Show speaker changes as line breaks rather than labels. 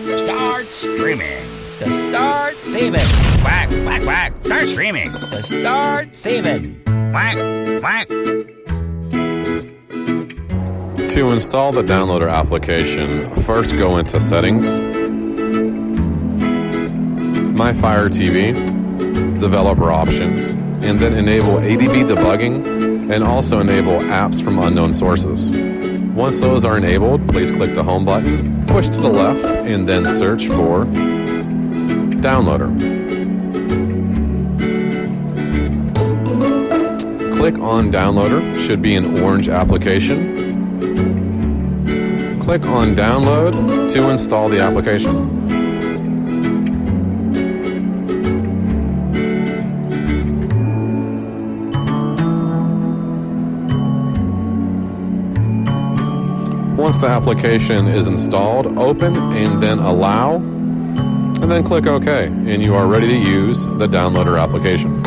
Start streaming.
To start saving.
Quack, quack, quack. Start streaming.
To start saving.
Quack, quack.
To install the Downloader application, first go into Settings, My Fire TV, Developer Options, and then enable ADB debugging and also enable apps from unknown sources. Once those are enabled, please click the Home button, push to the left, and then search for Downloader. Click on Downloader, should be an orange application. Click on Download to install the application. Once the application is installed, open and then allow, and then click OK, and you are ready to use the Downloader application.